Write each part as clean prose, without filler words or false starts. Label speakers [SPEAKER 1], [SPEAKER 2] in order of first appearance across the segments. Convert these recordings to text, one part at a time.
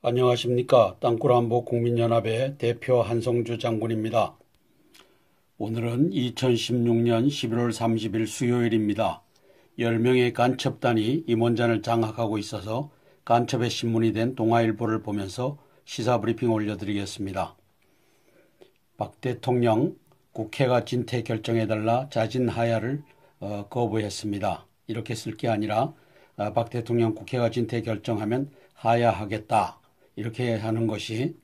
[SPEAKER 1] 안녕하십니까. 땅굴안보 국민연합의 대표 한성주 장군입니다. 오늘은 2016년 11월 30일 수요일입니다. 10명의 간첩단이 임원장을 장악하고 있어서 간첩의 신문이 된 동아일보를 보면서 시사브리핑 올려드리겠습니다. 박 대통령 국회가 진퇴 결정해달라 자진하야를 거부했습니다. 이렇게 쓸 게 아니라 박 대통령 국회가 진퇴 결정하면 하야하겠다. 이렇게 하는 것이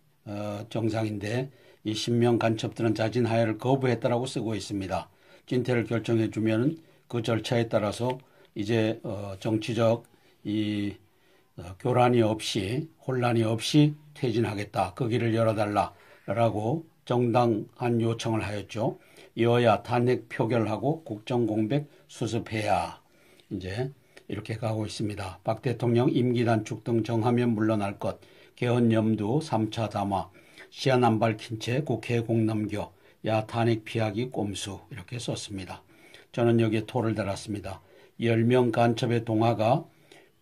[SPEAKER 1] 정상인데 이 신명 간첩들은 자진하야를 거부했다라고 쓰고 있습니다. 진퇴를 결정해 주면 그 절차에 따라서 이제 정치적 교란이 없이 혼란이 없이 퇴진하겠다. 그 길을 열어달라라고 정당한 요청을 하였죠. 여야 탄핵 표결하고 국정공백 수습해야 이제 이렇게 가고 있습니다. 박 대통령 임기 단축 등 정하면 물러날 것, 개헌 염두 3차 담화, 시한 안 밝힌 채 국회에 공 넘겨, 야 탄핵 피하기 꼼수 이렇게 썼습니다. 저는 여기에 토를 달았습니다. 10명 간첩의 동화가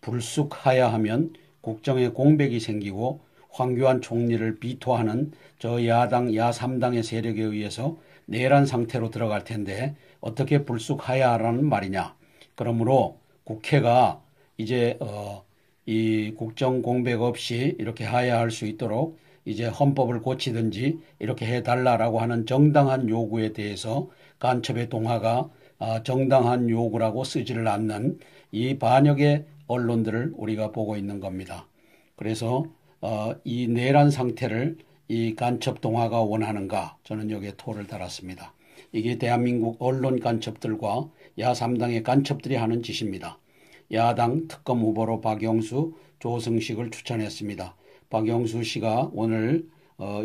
[SPEAKER 1] 불쑥하야하면 국정에 공백이 생기고 황교안 총리를 비토하는 저 야당, 야3당의 세력에 의해서 내란 상태로 들어갈 텐데 어떻게 불쑥하야하라는 말이냐. 그러므로 국회가 이제 이 국정 공백 없이 이렇게 하야할 수 있도록 이제 헌법을 고치든지 이렇게 해달라라고 하는 정당한 요구에 대해서 간첩의 동화가 정당한 요구라고 쓰지를 않는 이 반역의 언론들을 우리가 보고 있는 겁니다. 그래서 이 내란 상태를 이 간첩 동화가 원하는가? 저는 여기에 토를 달았습니다. 이게 대한민국 언론 간첩들과 야3당의 간첩들이 하는 짓입니다. 야당 특검 후보로 박영수, 조승식을 추천했습니다. 박영수 씨가 오늘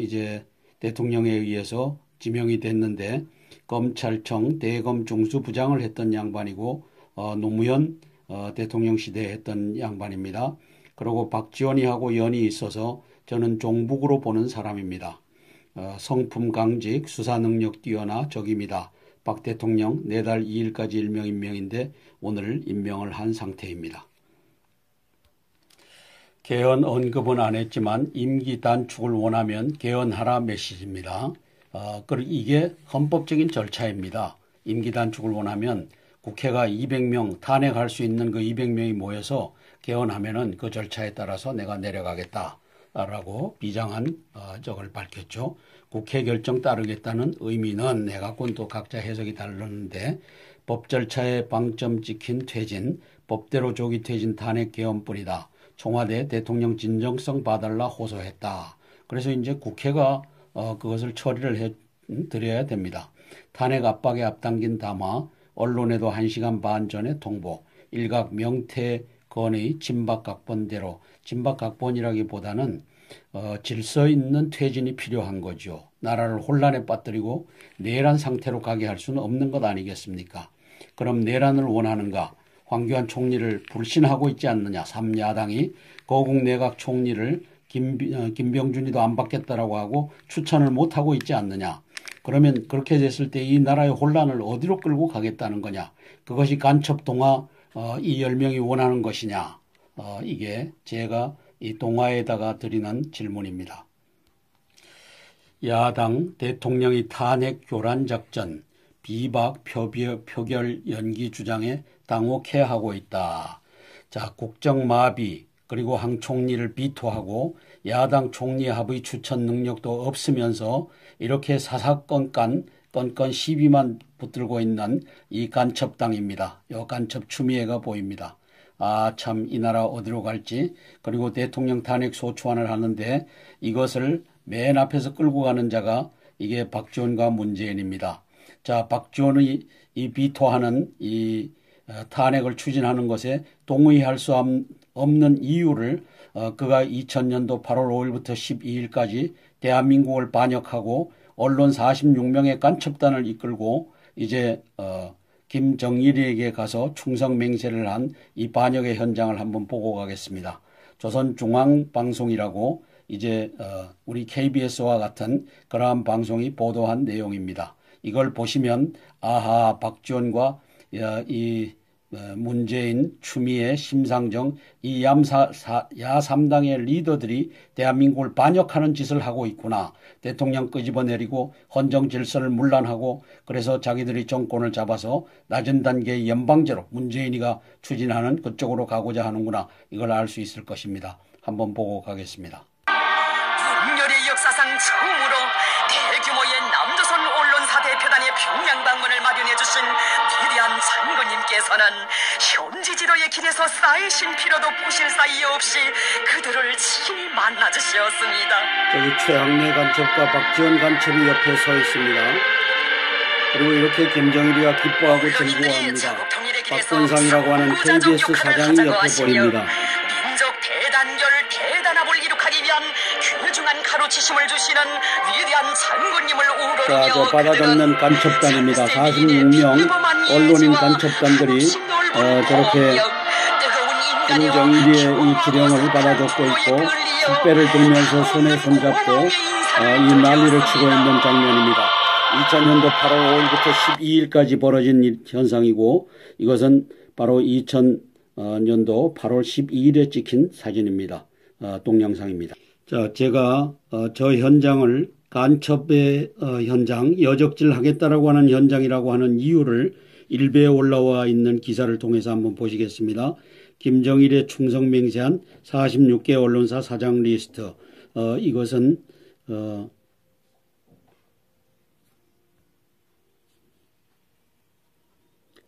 [SPEAKER 1] 이제 대통령에 의해서 지명이 됐는데 검찰청 대검 중수부장을 했던 양반이고 노무현 대통령 시대에 했던 양반입니다. 그리고 박지원이하고 연이 있어서 저는 종북으로 보는 사람입니다. 성품 강직, 수사 능력 뛰어나 적입니다. 박 대통령 내달 2일까지 일명 임명인데 오늘 임명을 한 상태입니다. 개헌 언급은 안 했지만 임기 단축을 원하면 개헌하라 메시지입니다. 이게 헌법적인 절차입니다. 임기 단축을 원하면 국회가 200명 탄핵할 수 있는 그 200명이 모여서 개헌하면은 그 절차에 따라서 내가 내려가겠다라고 비장한 적을 밝혔죠. 국회 결정 따르겠다는 의미는 내각은 또 각자 해석이 다르는데 법 절차에 방점 찍힌 퇴진, 법대로 조기 퇴진 탄핵 개헌뿐이다. 청와대 대통령 진정성 봐달라 호소했다. 그래서 이제 국회가 그것을 처리를 해 드려야 됩니다. 탄핵 압박에 앞당긴 담화, 언론에도 1시간 반 전에 통보, 일각 명태건의 진박각본대로, 진박각본이라기보다는 질서 있는 퇴진이 필요한 거죠. 나라를 혼란에 빠뜨리고 내란 상태로 가게 할 수는 없는 것 아니겠습니까? 그럼 내란을 원하는가? 황교안 총리를 불신하고 있지 않느냐? 3야당이 거국 내각 총리를 김병준이도 안 받겠다라고 하고 추천을 못하고 있지 않느냐? 그러면 그렇게 됐을 때 이 나라의 혼란을 어디로 끌고 가겠다는 거냐? 그것이 간첩 동화 이 10명이 원하는 것이냐? 이게 제가 이 동화에다가 드리는 질문입니다. 야당 대통령이 탄핵 교란 작전, 비박 표결 연기 주장에 당혹해하고 있다. 자, 국정마비 그리고 황 총리를 비토하고 야당 총리 합의 추천 능력도 없으면서 이렇게 사사건건 시비만 붙들고 있는 이 간첩당입니다. 이 간첩 추미애가 보입니다. 참 이 나라 어디로 갈지. 그리고 대통령 탄핵 소추안을 하는데 이것을 맨 앞에서 끌고 가는 자가 이게 박지원과 문재인입니다. 자, 박지원의 이 비토하는 이 탄핵을 추진하는 것에 동의할 수 없는 이유를 그가 2000년도 8월 5일부터 12일까지 대한민국을 반역하고 언론 46명의 간첩단을 이끌고 이제 김정일에게 가서 충성 맹세를 한 이 반역의 현장을 한번 보고 가겠습니다. 조선중앙방송이라고 이제 우리 KBS와 같은 그러한 방송이 보도한 내용입니다. 이걸 보시면 아하 박지원과 이 문재인, 추미애, 심상정 이 야3당의 리더들이 대한민국을 반역하는 짓을 하고 있구나. 대통령 끄집어내리고 헌정 질서를 문란하고 그래서 자기들이 정권을 잡아서 낮은 단계의 연방제로 문재인이가 추진하는 그쪽으로 가고자 하는구나. 이걸 알 수 있을 것입니다. 한번 보고 가겠습니다.
[SPEAKER 2] 인류의 역사상 처음으로 대규모의 남조선 언론사 대표단의 평양 방문을 마련해 주신 위대한 장군님께서는 현지 지도의 길에서 쌓이신 피로도 보실 사이 없이 그들을 친히 만나 주셨습니다.
[SPEAKER 1] 여기 최학래 간첩과 박지원 간첩이 옆에 서 있습니다. 그리고 이렇게 김정일이가 기뻐하고 즐거워합니다. 박건상이라고 하는 KBS 사장이 옆에 보입니다.
[SPEAKER 2] 민족 대단결 대단합을 이룩하기 위한 귀중한 가르치심을 주시는 위대한 장군님을 우러르며
[SPEAKER 1] 저 바다 적는 간첩단입니다. 46명 언론인 간첩단들이 저렇게 김정일의 이 지령을 받아줬고 있고 숯배를 들면서 손에 손잡고 이 난리를 치고 있는 장면입니다. 2000년도 8월 5일부터 12일까지 벌어진 현상이고 이것은 바로 2000년도 8월 12일에 찍힌 사진입니다. 동영상입니다. 자, 제가 저 현장을 간첩의 현장, 여적질 하겠다라고 하는 현장이라고 하는 이유를 일베에 올라와 있는 기사를 통해서 한번 보시겠습니다. 김정일의 충성 맹세한 46개 언론사 사장 리스트. 이것은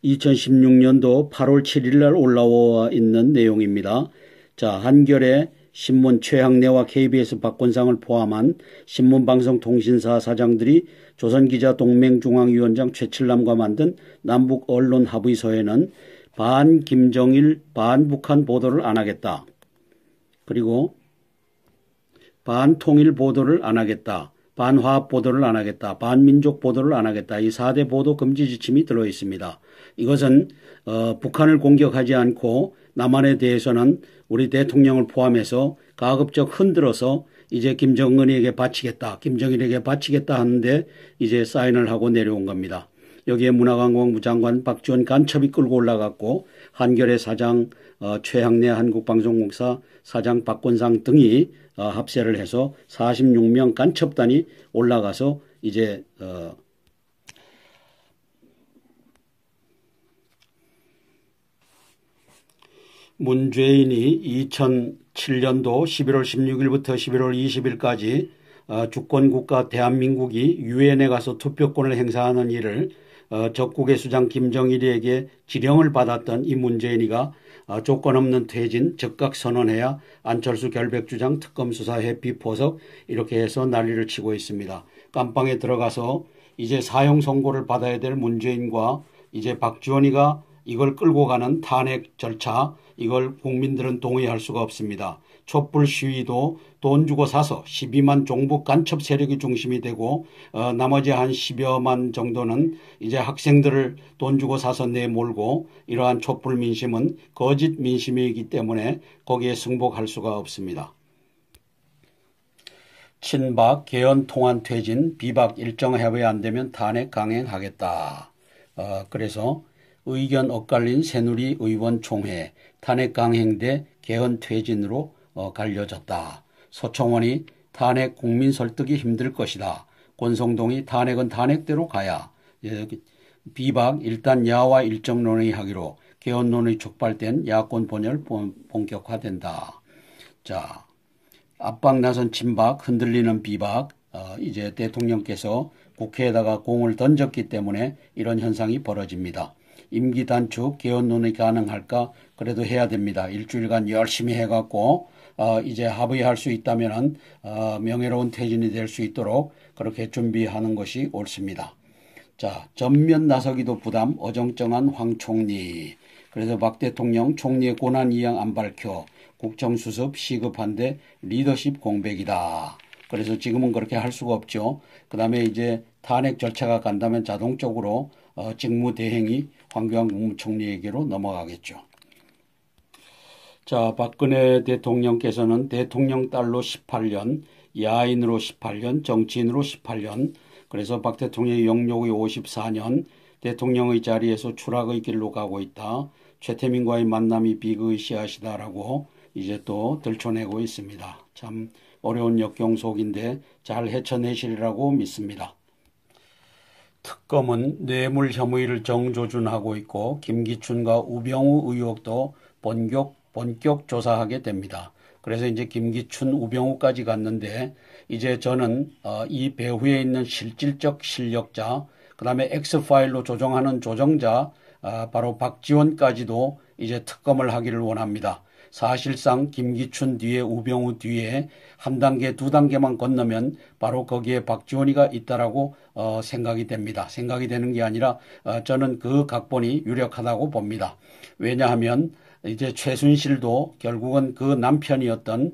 [SPEAKER 1] 2016년도 8월 7일 날 올라와 있는 내용입니다. 자, 한겨레 신문 최학래와 KBS 박건상을 포함한 신문방송통신사 사장들이 조선기자동맹중앙위원장 최칠남과 만든 남북언론합의서에는 반김정일, 반북한 보도를 안 하겠다. 그리고 반통일 보도를 안 하겠다. 반화합 보도를 안 하겠다. 반민족 보도를 안 하겠다. 이 4대 보도 금지 지침이 들어 있습니다. 이것은 북한을 공격하지 않고 남한에 대해서는 우리 대통령을 포함해서 가급적 흔들어서 이제 김정은에게 바치겠다. 김정일에게 바치겠다 하는데 이제 사인을 하고 내려온 겁니다. 여기에 문화관광부 장관 박지원 간첩이 끌고 올라갔고 한겨레 사장 최학래 한국방송공사 사장 박건상 등이 합세를 해서 46명 간첩단이 올라가서 이제 문재인이 2007년도 11월 16일부터 11월 20일까지 주권국가 대한민국이 유엔에 가서 투표권을 행사하는 일을 적국의 수장 김정일에게 지령을 받았던 이 문재인이가 조건 없는 퇴진 즉각 선언해야 안철수 결백주장 특검 수사 회피 포석 이렇게 해서 난리를 치고 있습니다. 깜빵에 들어가서 이제 사형 선고를 받아야 될 문재인과 이제 박지원이가 이걸 끌고 가는 탄핵 절차 이걸 국민들은 동의할 수가 없습니다. 촛불 시위도 돈 주고 사서 12만 종북 간첩 세력이 중심이 되고 나머지 한 10여만 정도는 이제 학생들을 돈 주고 사서 내몰고 이러한 촛불 민심은 거짓 민심이기 때문에 거기에 승복할 수가 없습니다. 친박, 개헌, 통한, 퇴진, 비박 일정 협의 안 되면 탄핵 강행하겠다. 그래서 의견 엇갈린 새누리 의원 총회 탄핵 강행 대 개헌 퇴진으로 갈려졌다. 서청원이 탄핵 국민 설득이 힘들 것이다. 권성동이 탄핵은 탄핵대로 가야. 비박 일단 야와 일정 논의하기로 개헌 논의 촉발된 야권 분열 본격화된다. 자, 압박 나선 친박 흔들리는 비박 이제 대통령께서 국회에다가 공을 던졌기 때문에 이런 현상이 벌어집니다. 임기 단축 개헌 논의 가능할까? 그래도 해야 됩니다. 일주일간 열심히 해갖고 이제 합의할 수 있다면은 명예로운 퇴진이 될 수 있도록 그렇게 준비하는 것이 옳습니다. 자, 전면 나서기도 부담 어정쩡한 황 총리. 그래서 박 대통령 총리의 권한 이양 안 밝혀 국정수습 시급한데 리더십 공백이다. 그래서 지금은 그렇게 할 수가 없죠. 그 다음에 이제 탄핵 절차가 간다면 자동적으로 직무대행이 황교안 국무총리에게로 넘어가겠죠. 자, 박근혜 대통령께서는 대통령 딸로 18년, 야인으로 18년, 정치인으로 18년, 그래서 박 대통령의 영역이 54년, 대통령의 자리에서 추락의 길로 가고 있다. 최태민과의 만남이 비극의시하시다라고 이제 또 들춰내고 있습니다. 참 어려운 역경 속인데 잘 헤쳐내시리라고 믿습니다. 특검은 뇌물 혐의를 정조준하고 있고 김기춘과 우병우 의혹도 본격 조사하게 됩니다. 그래서 이제 김기춘, 우병우까지 갔는데 이제 저는 이 배후에 있는 실질적 실력자, 그 다음에 X파일로 조정하는 조정자, 바로 박지원까지도 이제 특검을 하기를 원합니다. 사실상 김기춘 뒤에 우병우 뒤에 한 단계, 두 단계만 건너면 바로 거기에 박지원이가 있다라고 생각이 됩니다. 생각이 되는 게 아니라 저는 그 각본이 유력하다고 봅니다. 왜냐하면 이제 최순실도 결국은 그 남편이었던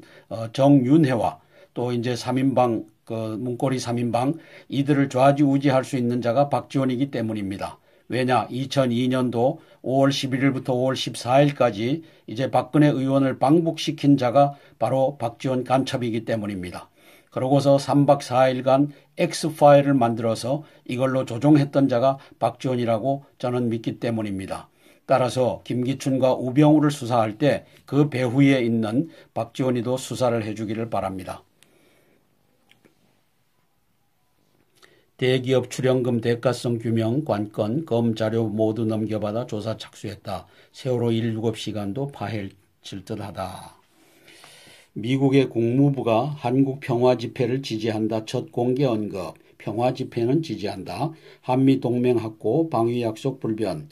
[SPEAKER 1] 정윤회와 또 이제 3인방 그 문고리 3인방 이들을 좌지우지할 수 있는 자가 박지원이기 때문입니다. 왜냐 2002년도 5월 11일부터 5월 14일까지 이제 박근혜 의원을 방북시킨 자가 바로 박지원 간첩이기 때문입니다. 그러고서 3박 4일간 X파일을 만들어서 이걸로 조종했던 자가 박지원이라고 저는 믿기 때문입니다. 따라서 김기춘과 우병우를 수사할 때 그 배후에 있는 박지원이도 수사를 해주기를 바랍니다. 대기업 출연금 대가성 규명 관건 검 자료 모두 넘겨받아 조사 착수했다. 세월호 119시간도 파헤칠 듯하다. 미국의 국무부가 한국 평화집회를 지지한다. 첫 공개 언급. 평화집회는 지지한다. 한미동맹 확고 방위약속 불변.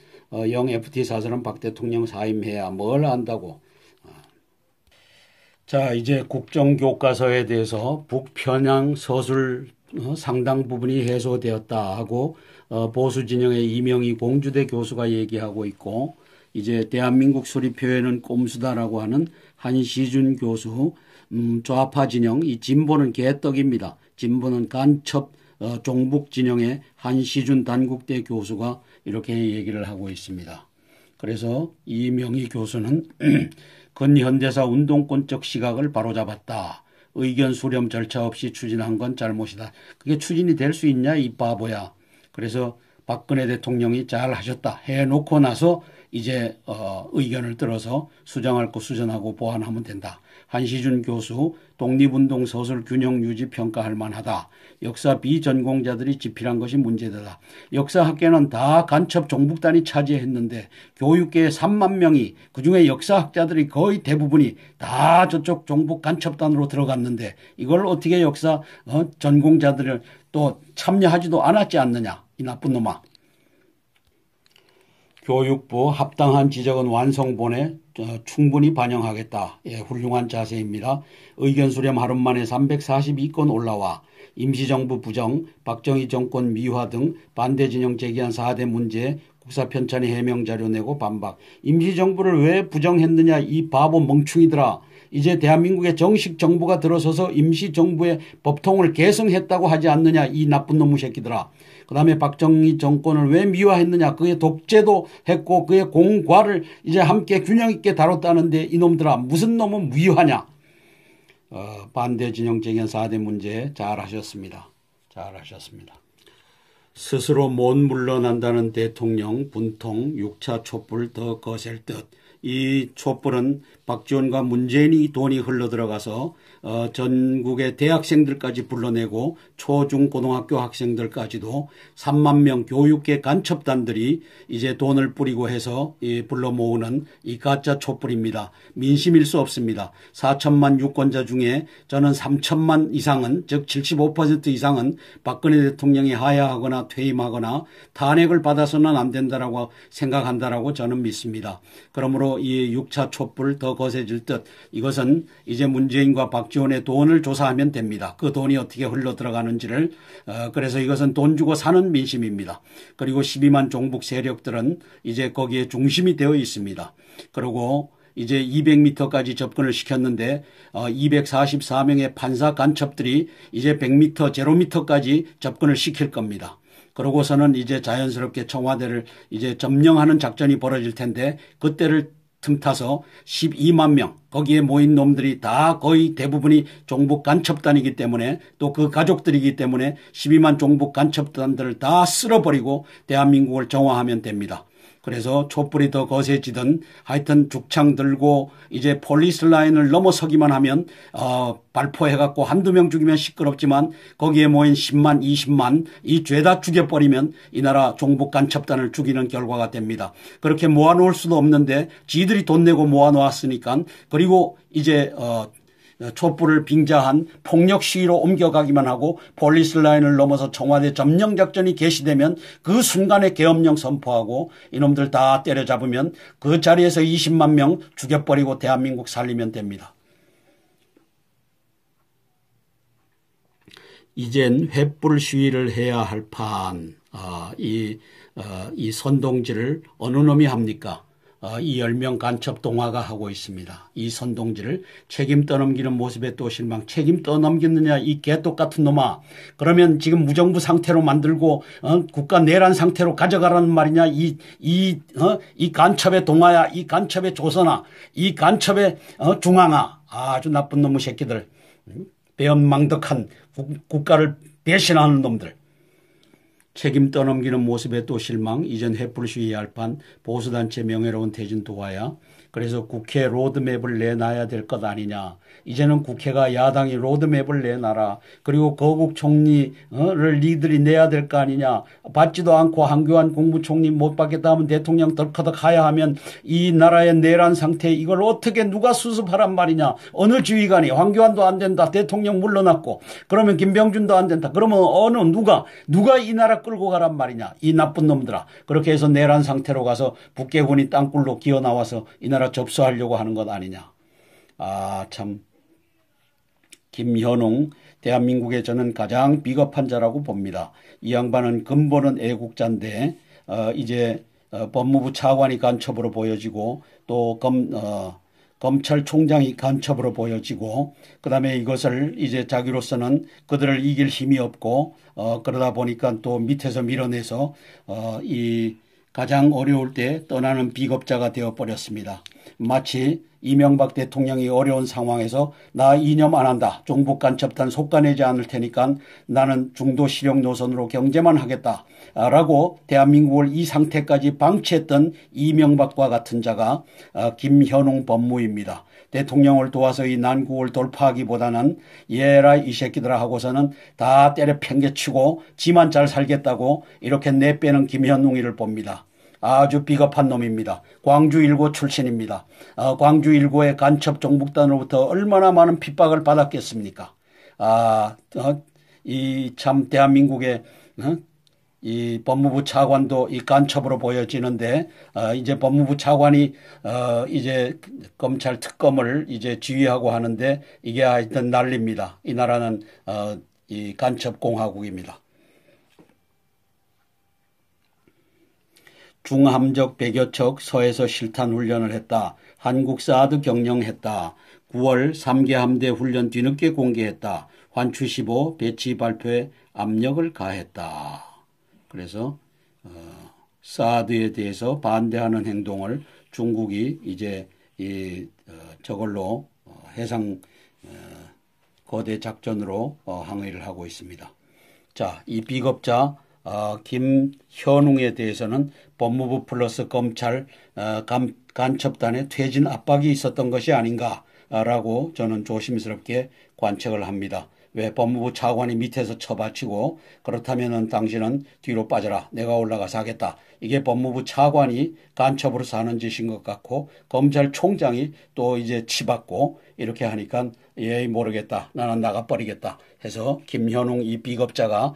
[SPEAKER 1] 영 FT 사설은 박 대통령 사임해야 뭘 안다고. 자, 이제 국정교과서에 대해서 북편향 서술 상당 부분이 해소되었다 하고 보수 진영의 이명희 공주대 교수가 얘기하고 있고 이제 대한민국 수립표에는 꼼수다라고 하는 한시준 교수 좌파 진영 이 진보는 개떡입니다. 진보는 간첩 종북 진영의 한시준 단국대 교수가 이렇게 얘기를 하고 있습니다. 그래서 이명희 교수는 근현대사 운동권적 시각을 바로잡았다. 의견 수렴 절차 없이 추진한 건 잘못이다. 그게 추진이 될 수 있냐 이 바보야. 그래서 박근혜 대통령이 잘 하셨다 해놓고 나서 이제 의견을 들어서 수정할 거 수정하고 보완하면 된다. 한시준 교수 독립운동 서술 균형 유지 평가할 만하다. 역사 비전공자들이 집필한 것이 문제되다. 역사학계는 다 간첩 종북단이 차지했는데 교육계에 3만 명이 그중에 역사학자들이 거의 대부분이 다 저쪽 종북 간첩단으로 들어갔는데 이걸 어떻게 역사 전공자들을 또 참여하지도 않았지 않느냐 이 나쁜 놈아. 교육부 합당한 지적은 완성본에 충분히 반영하겠다. 예, 훌륭한 자세입니다. 의견 수렴 하루 만에 342건 올라와 임시정부 부정, 박정희 정권 미화 등 반대 진영 제기한 4대 문제 국사 편찬의 해명 자료 내고 반박. 임시정부를 왜 부정했느냐 이 바보 멍충이들아. 이제 대한민국의 정식 정부가 들어서서 임시정부의 법통을 개성했다고 하지 않느냐 이 나쁜 놈의 새끼들아. 그 다음에 박정희 정권을 왜 미화했느냐. 그의 독재도 했고 그의 공과를 이제 함께 균형 있게 다뤘다는데 이놈들아 무슨 놈은 미화냐. 반대 진영 제기한 4대 문제 잘하셨습니다. 잘하셨습니다. 스스로 못 물러난다는 대통령 분통 6차 촛불 더 거셀 듯. 이 촛불은 박지원과 문재인이 돈이 흘러들어가서 전국의 대학생들까지 불러내고 초중고등학교 학생들까지도 3만 명 교육계 간첩단들이 이제 돈을 뿌리고 해서 불러 모으는 이 가짜 촛불입니다. 민심일 수 없습니다. 4천만 유권자 중에 저는 3천만 이상은 즉 75% 이상은 박근혜 대통령이 하야하거나 퇴임하거나 탄핵을 받아서는 안 된다라고 생각한다라고 저는 믿습니다. 그러므로 이 6차 촛불 더 거세질 듯 이것은 이제 문재인과 박지원의 돈을 조사하면 됩니다. 그 돈이 어떻게 흘러 들어가는지를 그래서 이것은 돈 주고 사는 민심입니다. 그리고 12만 종북 세력들은 이제 거기에 중심이 되어 있습니다. 그리고 이제 200m까지 접근을 시켰는데 244명의 판사 간첩들이 이제 100m, 제로미터까지 접근을 시킬 겁니다. 그러고서는 이제 자연스럽게 청와대를 이제 점령하는 작전이 벌어질 텐데 그때를 틈타서 12만 명 거기에 모인 놈들이 다 거의 대부분이 종북 간첩단이기 때문에 또 그 가족들이기 때문에 12만 종북 간첩단들을 다 쓸어버리고 대한민국을 정화하면 됩니다. 그래서 촛불이 더 거세지든 하여튼 죽창 들고 이제 폴리스 라인을 넘어서기만 하면 발포해갖고 한두 명 죽이면 시끄럽지만 거기에 모인 10만 20만 이 죄다 죽여버리면 이 나라 종북 간첩단을 죽이는 결과가 됩니다. 그렇게 모아놓을 수도 없는데 지들이 돈 내고 모아놓았으니까 그리고 이제 촛불을 빙자한 폭력 시위로 옮겨가기만 하고 폴리스 라인을 넘어서 청와대 점령 작전이 개시되면 그 순간에 계엄령 선포하고 이놈들 다 때려잡으면 그 자리에서 20만 명 죽여버리고 대한민국 살리면 됩니다. 이젠 횃불 시위를 해야 할 판. 이 선동질을 어느 놈이 합니까? 이 10명 간첩 동화가 하고 있습니다. 이 선동질을 책임 떠넘기는 모습에 또 실망. 책임 떠넘겼느냐 이 개똑같은 놈아. 그러면 지금 무정부 상태로 만들고 국가 내란 상태로 가져가라는 말이냐. 이 간첩의 동화야. 이 간첩의 조선아. 이 간첩의 중앙아. 아주 나쁜 놈의 새끼들. 배은망덕한 국가를 배신하는 놈들. 책임 떠넘기는 모습에 또 실망. 이젠 횃불 시위할 판 보수단체 명예로운 퇴진 도와야. 그래서 국회 로드맵을 내놔야 될 것 아니냐. 이제는 국회가 야당이 로드맵을 내놔라. 그리고 거국 총리를 니들이 내야 될 거 아니냐. 받지도 않고 한교안 국무총리 못 받겠다 하면 대통령 덜커덕 하야 하면 이 나라의 내란 상태 이걸 어떻게 누가 수습하란 말이냐. 어느 지휘관이 황교안도 안 된다. 대통령 물러났고 그러면 김병준도 안 된다. 그러면 누가 이 나라 끌고 가란 말이냐. 이 나쁜 놈들아. 그렇게 해서 내란 상태로 가서 북계군이 땅굴로 기어 나와서 이 나라 접수하려고 하는 것 아니냐. 참 김현웅 대한민국의 저는 가장 비겁한 자라고 봅니다. 이 양반은 근본은 애국자인데 이제 법무부 차관이 간첩으로 보여지고 또 검찰총장이 간첩으로 보여지고 그다음에 이것을 이제 자기로서는 그들을 이길 힘이 없고 그러다 보니까 또 밑에서 밀어내서 이 가장 어려울 때 떠나는 비겁자가 되어버렸습니다. 마치 이명박 대통령이 어려운 상황에서 나 이념 안 한다. 종북 간첩단 속가내지 않을 테니까 나는 중도 실용 노선으로 경제만 하겠다. 라고 대한민국을 이 상태까지 방치했던 이명박과 같은 자가 김현웅 법무입니다. 대통령을 도와서 이 난국을 돌파하기보다는 얘라 이 새끼들아 하고서는 다 때려 팽개치고 지만 잘 살겠다고 이렇게 내빼는 김현웅이를 봅니다. 아주 비겁한 놈입니다. 광주 1고 출신입니다. 광주 1고의 간첩 종북단으로부터 얼마나 많은 핍박을 받았겠습니까? 이 참 대한민국의 이 법무부 차관도 이 간첩으로 보여지는데 이제 법무부 차관이 이제 검찰 특검을 이제 지휘하고 하는데 이게 하여튼 난리입니다. 이 나라는 이 간첩 공화국입니다. 중함적 100여 척 서에서 실탄 훈련을 했다. 한국 사드 경영했다. 9월 3개 함대 훈련 뒤늦게 공개했다. 환추 15 배치 발표에 압력을 가했다. 그래서 사드에 대해서 반대하는 행동을 중국이 이제 저걸로 해상 거대 작전으로 항의를 하고 있습니다. 자, 이 비겁자 김현웅에 대해서는 법무부 플러스 검찰 간첩단의 퇴진 압박이 있었던 것이 아닌가라고 저는 조심스럽게 관측을 합니다. 왜 법무부 차관이 밑에서 쳐받치고 그렇다면 당신은 뒤로 빠져라. 내가 올라가서 하겠다. 이게 법무부 차관이 간첩으로 사는 짓인 것 같고 검찰총장이 또 이제 치받고 이렇게 하니까 모르겠다. 나는 나가버리겠다 해서 김현웅 이 비겁자가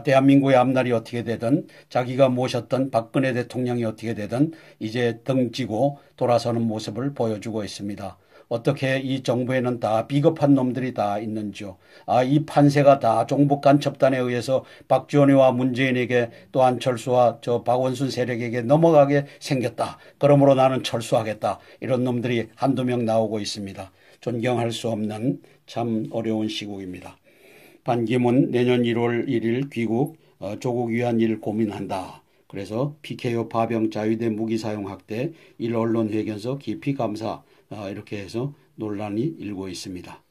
[SPEAKER 1] 대한민국의 앞날이 어떻게 되든 자기가 모셨던 박근혜 대통령이 어떻게 되든 이제 등지고 돌아서는 모습을 보여주고 있습니다. 어떻게 이 정부에는 다 비겁한 놈들이 다 있는지요. 이 판세가 다 종북 간첩단에 의해서 박지원이와 문재인에게 또 안철수와 저 박원순 세력에게 넘어가게 생겼다. 그러므로 나는 철수하겠다. 이런 놈들이 한두 명 나오고 있습니다. 존경할 수 없는 참 어려운 시국입니다. 반기문 내년 1월 1일 귀국 조국 위한 일 고민한다. 그래서 PKO 파병 자유대 무기 사용 확대 1언론 회견서 깊이 감사 이렇게 해서 논란이 일고 있습니다.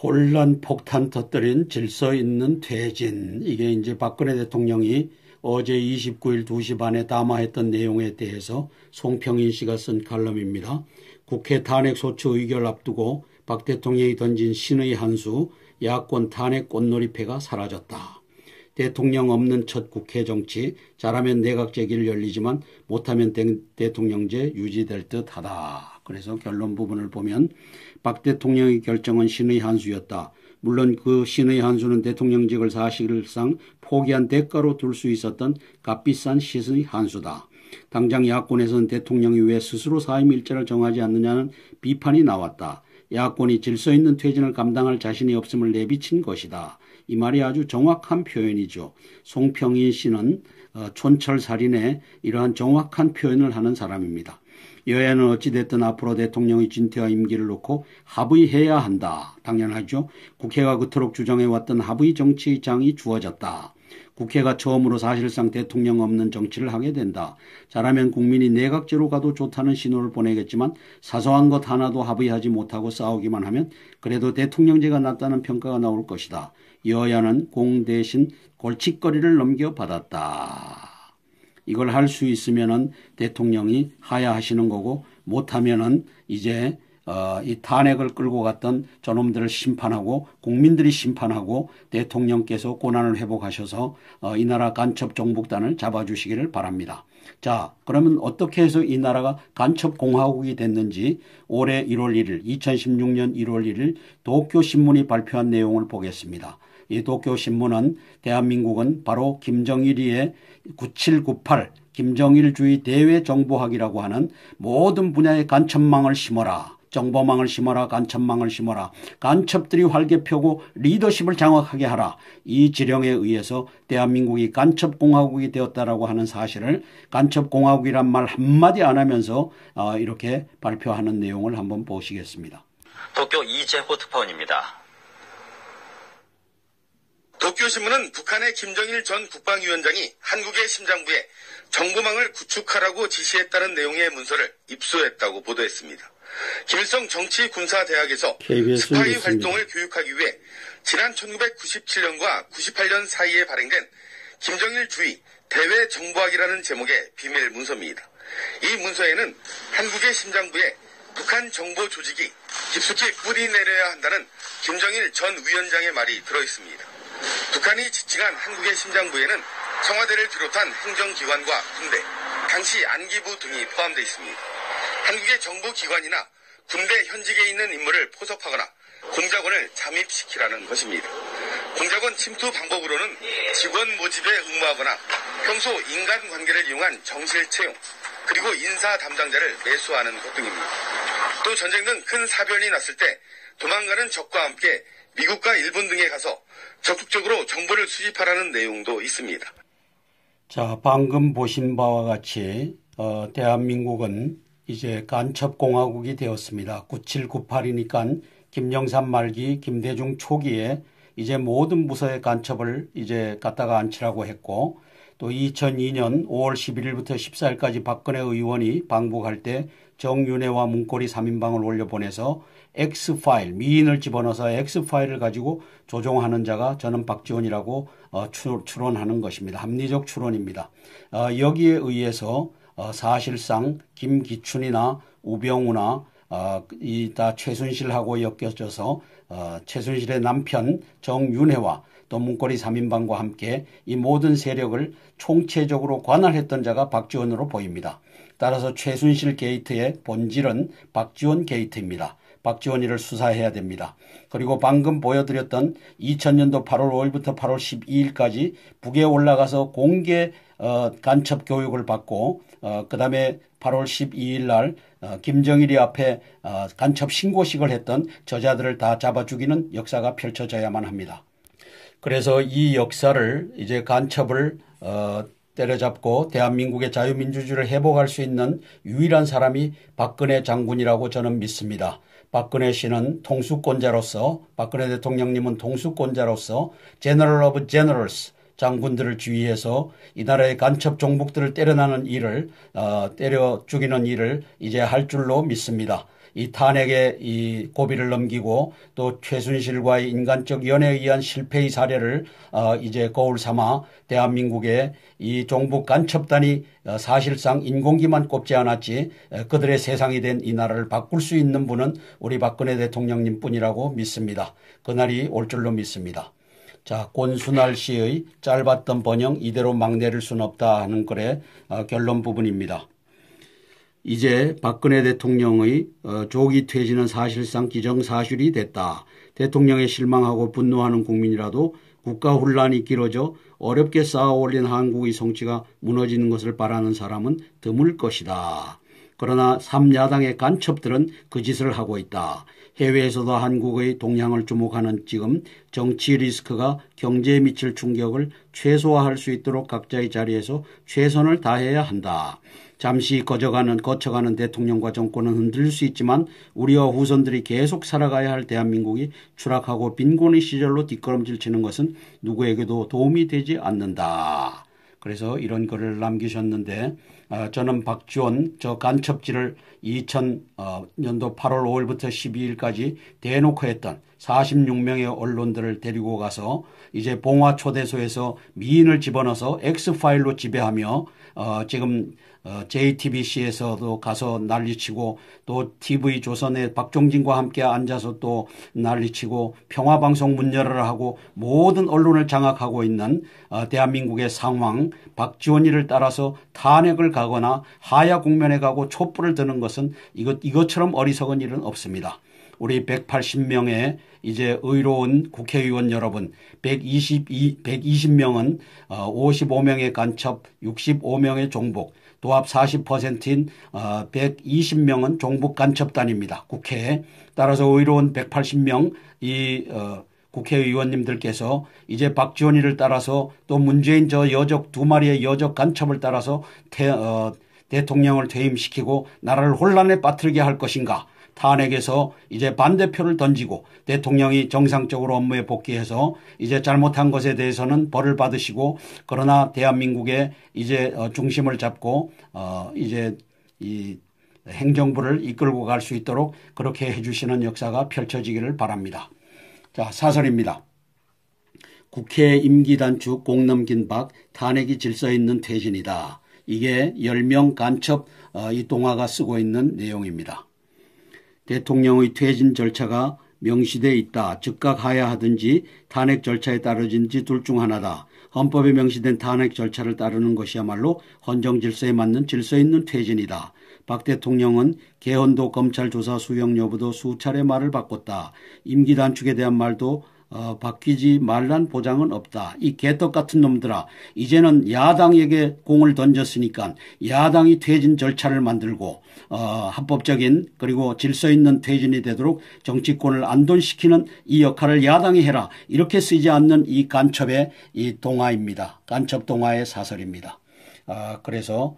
[SPEAKER 1] 혼란 폭탄 터뜨린 질서 있는 퇴진. 이게 이제 박근혜 대통령이 어제 29일 2시 반에 담화했던 내용에 대해서 송평인 씨가 쓴 칼럼입니다. 국회 탄핵소추 의결 앞두고 박 대통령이 던진 신의 한 수, 야권 탄핵 꽃놀이패가 사라졌다. 대통령 없는 첫 국회 정치, 잘하면 내각제기를 열리지만 못하면 대통령제 유지될 듯하다. 그래서 결론 부분을 보면 박 대통령의 결정은 신의 한 수였다. 물론 그 신의 한 수는 대통령직을 사실상 포기한 대가로 둘 수 있었던 값비싼 신의 한 수다. 당장 야권에서는 대통령이 왜 스스로 사임 일자를 정하지 않느냐는 비판이 나왔다. 야권이 질서 있는 퇴진을 감당할 자신이 없음을 내비친 것이다. 이 말이 아주 정확한 표현이죠. 송평인 씨는 촌철살인의 이러한 정확한 표현을 하는 사람입니다. 여야는 어찌됐든 앞으로 대통령의 진퇴와 임기를 놓고 합의해야 한다. 당연하죠. 국회가 그토록 주장해왔던 합의 정치의 장이 주어졌다. 국회가 처음으로 사실상 대통령 없는 정치를 하게 된다. 잘하면 국민이 내각제로 가도 좋다는 신호를 보내겠지만 사소한 것 하나도 합의하지 못하고 싸우기만 하면 그래도 대통령제가 낫다는 평가가 나올 것이다. 여야는 공 대신 골칫거리를 넘겨받았다. 이걸 할 수 있으면은 대통령이 하야하시는 거고 못하면은 이제 이 탄핵을 끌고 갔던 저놈들을 심판하고 국민들이 심판하고 대통령께서 권한을 회복하셔서 이 나라 간첩 종북단을 잡아주시기를 바랍니다. 자, 그러면 어떻게 해서 이 나라가 간첩 공화국이 됐는지 올해 1월 1일, 2016년 1월 1일 도쿄신문이 발표한 내용을 보겠습니다. 이 도쿄신문은 대한민국은 바로 김정일이의 9798 김정일주의 대외정보학이라고 하는 모든 분야의 간첩망을 심어라. 정보망을 심어라. 간첩망을 심어라. 간첩들이 활개 펴고 리더십을 장악하게 하라. 이 지령에 의해서 대한민국이 간첩공화국이 되었다라고 하는 사실을 간첩공화국이란 말 한마디 안 하면서 이렇게 발표하는 내용을 한번 보시겠습니다.
[SPEAKER 3] 도쿄 이재호 특파원입니다.
[SPEAKER 4] 도쿄신문은 북한의 김정일 전 국방위원장이 한국의 심장부에 정보망을 구축하라고 지시했다는 내용의 문서를 입수했다고 보도했습니다. 김일성 정치군사대학에서 스파이 활동을 교육하기 위해 지난 1997년과 98년 사이에 발행된 김정일주의 대외정보학이라는 제목의 비밀 문서입니다. 이 문서에는 한국의 심장부에 북한 정보 조직이 깊숙이 뿌리 내려야 한다는 김정일 전 위원장의 말이 들어있습니다. 북한이 지칭한 한국의 심장부에는 청와대를 비롯한 행정기관과 군대, 당시 안기부 등이 포함되어 있습니다. 한국의 정보기관이나 군대 현직에 있는 인물을 포섭하거나 공작원을 잠입시키라는 것입니다. 공작원 침투 방법으로는 직원 모집에 응모하거나 평소 인간관계를 이용한 정실 채용, 그리고 인사 담당자를 매수하는 것 등입니다. 또 전쟁 등 큰 사변이 났을 때 도망가는 적과 함께 미국과 일본 등에 가서 적극적으로 정보를 수집하라는 내용도 있습니다.
[SPEAKER 1] 자, 방금 보신 바와 같이 대한민국은 이제 간첩공화국이 되었습니다. 9798이니까 김영삼 말기, 김대중 초기에 이제 모든 부서의 간첩을 이제 갖다가 앉히라고 했고, 또 2002년 5월 11일부터 14일까지 박근혜 의원이 방북할 때 정윤회와 문고리 3인방을 올려보내서 X파일, 미인을 집어넣어서 X파일을 가지고 조종하는 자가 저는 박지원이라고 추론하는 것입니다. 합리적 추론입니다. 여기에 의해서 사실상 김기춘이나 우병우나 다 최순실하고 엮여져서 최순실의 남편 정윤회와 또 문고리 3인방과 함께 이 모든 세력을 총체적으로 관할했던 자가 박지원으로 보입니다. 따라서 최순실 게이트의 본질은 박지원 게이트입니다. 박지원이를 수사해야 됩니다. 그리고 방금 보여드렸던 2000년도 8월 5일부터 8월 12일까지 북에 올라가서 공개 간첩 교육을 받고 그 다음에 8월 12일 날 김정일이 앞에 간첩 신고식을 했던 저자들을 다 잡아 죽이는 역사가 펼쳐져야만 합니다. 그래서 이 역사를 이제 간첩을 때려잡고 대한민국의 자유민주주의를 회복할 수 있는 유일한 사람이 박근혜 장군이라고 저는 믿습니다. 박근혜 씨는 통수권자로서, 박근혜 대통령님은 통수권자로서 제너럴 오브 제너럴스, 장군들을 지휘해서 이 나라의 간첩 종북들을 때려 죽이는 일을 이제 할 줄로 믿습니다. 이 탄핵의 이 고비를 넘기고 또 최순실과의 인간적 연애에 의한 실패의 사례를 이제 거울 삼아 대한민국의 이 종북 간첩단이 사실상 인공기만 꼽지 않았지 그들의 세상이 된 이 나라를 바꿀 수 있는 분은 우리 박근혜 대통령님 뿐이라고 믿습니다. 그날이 올 줄로 믿습니다. 자, 권순할 씨의 짧았던 번영 이대로 막 내릴 수는 없다 하는 글의 결론 부분입니다. 이제 박근혜 대통령의 조기 퇴진은 사실상 기정사실이 됐다. 대통령에 실망하고 분노하는 국민이라도 국가 혼란이 길어져 어렵게 쌓아 올린 한국의 성취가 무너지는 것을 바라는 사람은 드물 것이다. 그러나 3야당의 간첩들은 그 짓을 하고 있다. 해외에서도 한국의 동향을 주목하는 지금 정치 리스크가 경제에 미칠 충격을 최소화할 수 있도록 각자의 자리에서 최선을 다해야 한다. 잠시 거쳐가는 대통령과 정권은 흔들릴 수 있지만 우리와 후손들이 계속 살아가야 할 대한민국이 추락하고 빈곤의 시절로 뒷걸음질 치는 것은 누구에게도 도움이 되지 않는다. 그래서 이런 글을 남기셨는데 저는 박지원 저 간첩질을 2000년도 8월 5일부터 12일까지 대놓고 했던 46명의 언론들을 데리고 가서 이제 봉화 초대소에서 미인을 집어넣어서 X파일로 지배하며 지금 JTBC에서도 가서 난리치고 또 TV조선에 박종진과 함께 앉아서 또 난리치고 평화방송 문 열어라 하고 모든 언론을 장악하고 있는 대한민국의 상황 박지원이를 따라서 탄핵을 가거나 하야 국면에 가고 촛불을 드는 것은 이것처럼 어리석은 일은 없습니다. 우리 180명의 이제 의로운 국회의원 여러분 120명은 55명의 간첩 65명의 종북 도합 40%인 120명은 종북 간첩단입니다. 국회에. 따라서 의로운 180명 이 국회의원님들께서 이제 박지원이를 따라서 또 문재인 저 여적 2마리의 여적 간첩을 따라서 대통령을 퇴임시키고 나라를 혼란에 빠뜨리게 할 것인가. 탄핵에서 이제 반대표를 던지고 대통령이 정상적으로 업무에 복귀해서 이제 잘못한 것에 대해서는 벌을 받으시고 그러나 대한민국의 이제 중심을 잡고 이제 이 행정부를 이끌고 갈 수 있도록 그렇게 해주시는 역사가 펼쳐지기를 바랍니다. 자, 사설입니다. 국회 임기 단축 공 넘긴 박 탄핵이 질서 있는 퇴진이다. 이게 10명 간첩 이 동화가 쓰고 있는 내용입니다. 대통령의 퇴진 절차가 명시되어 있다. 즉각 하야하든지 탄핵 절차에 따르든지 둘 중 하나다. 헌법에 명시된 탄핵 절차를 따르는 것이야말로 헌정 질서에 맞는 질서 있는 퇴진이다. 박 대통령은 개헌도 검찰 조사 수용 여부도 수차례 말을 바꿨다. 임기 단축에 대한 말도 바뀌지 말란 보장은 없다. 이 개떡 같은 놈들아, 이제는 야당에게 공을 던졌으니까 야당이 퇴진 절차를 만들고 합법적인 그리고 질서 있는 퇴진이 되도록 정치권을 안돈시키는 이 역할을 야당이 해라. 이렇게 쓰지 않는 이 간첩의 이 동화입니다. 간첩 동화의 사설입니다. 그래서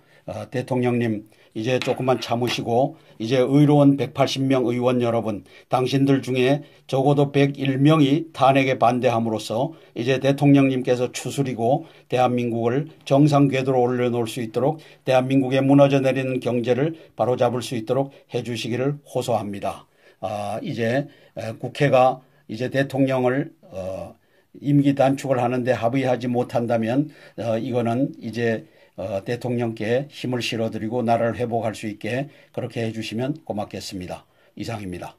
[SPEAKER 1] 대통령님 이제 조금만 참으시고 이제 의로운 180명 의원 여러분 당신들 중에 적어도 101명이 탄핵에 반대함으로써 이제 대통령님께서 추스리고 대한민국을 정상 궤도로 올려놓을 수 있도록 대한민국에 무너져 내리는 경제를 바로잡을 수 있도록 해주시기를 호소합니다. 이제 국회가 이제 대통령을 임기 단축을 하는데 합의하지 못한다면 이거는 이제 대통령께 힘을 실어드리고 나라를 회복할 수 있게 그렇게 해주시면 고맙겠습니다. 이상입니다.